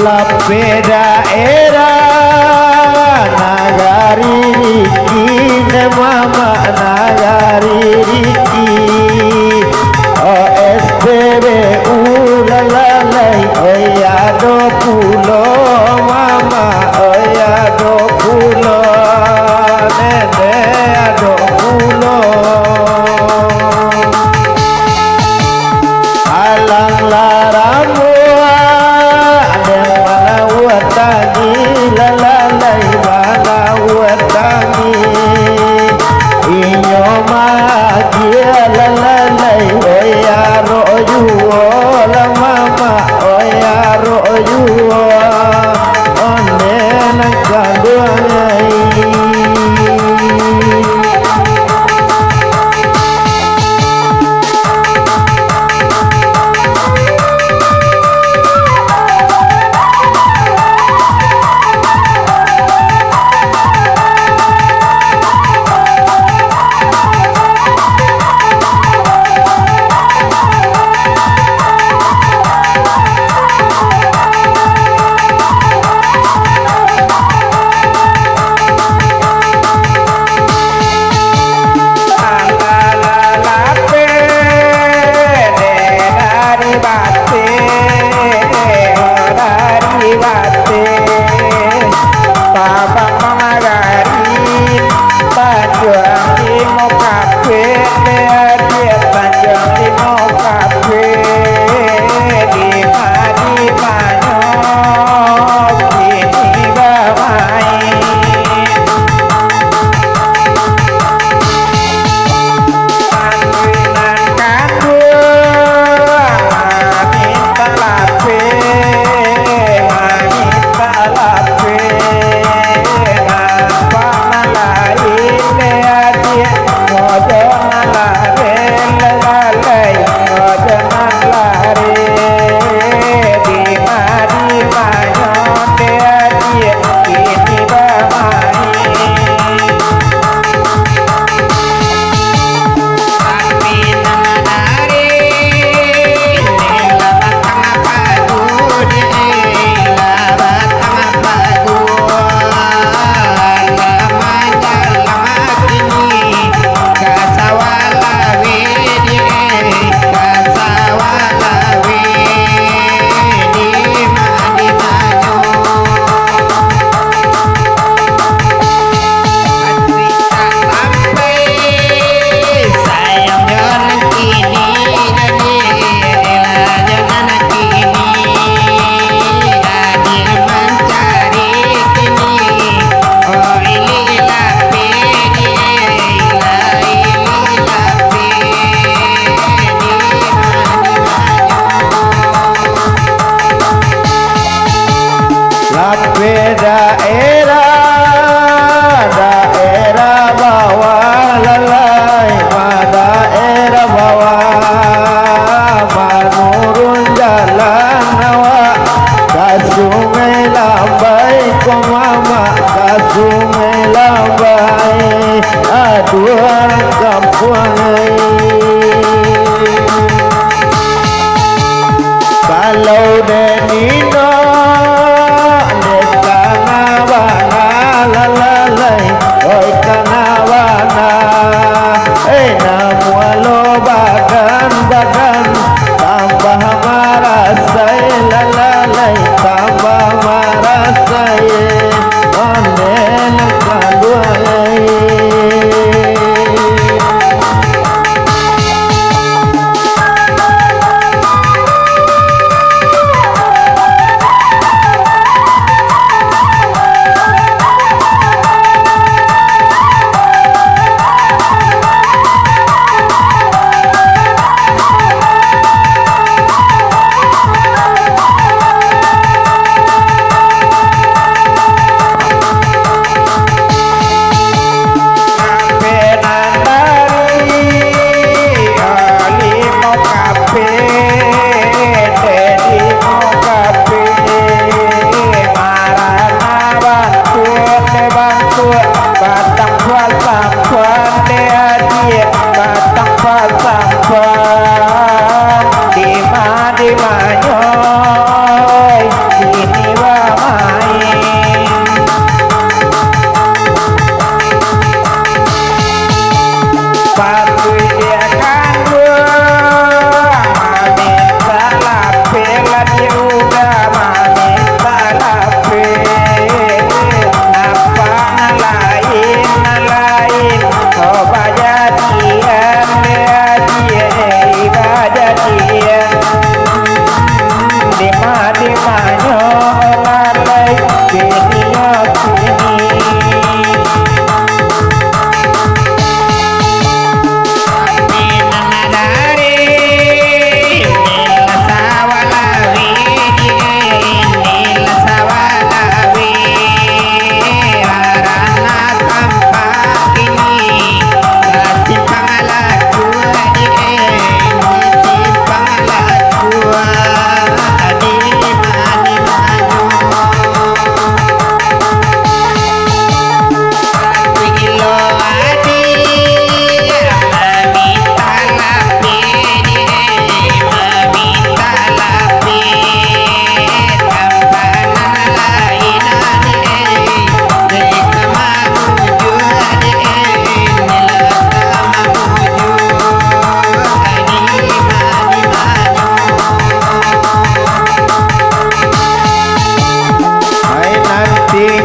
Lape daerah nagari Riki ne mama nagari Riki OSBB ulalai oyado pulo mama oyado pulo nene ado pulo alang laramu tangi lalai mana watangi inyo magia lalai oya roju la mama oya roju onne nang kanduai daerah bawah lalai daerah bawah menurun jalan awak ke sungai lambai ko mama ke sungai lambai aduh kampung kalau denino oi kanawana namualo bagan tambah marasai lalai tambah marasai onen kanduai di manyo lalai kini ya kini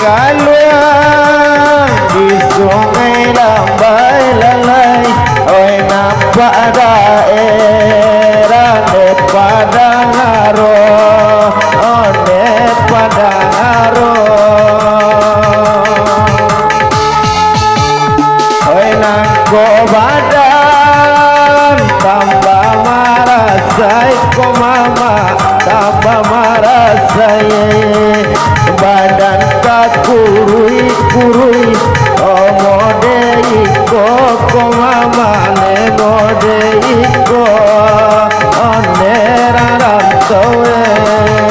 kaluang di sungai lambai lalai oi nampak daerah ne padang aro ne padang aro oi nangko badan tambah marah say ko mama tambah marah say badan kurui kurui oh mode iko ko mama ne mode iko oh neraran soe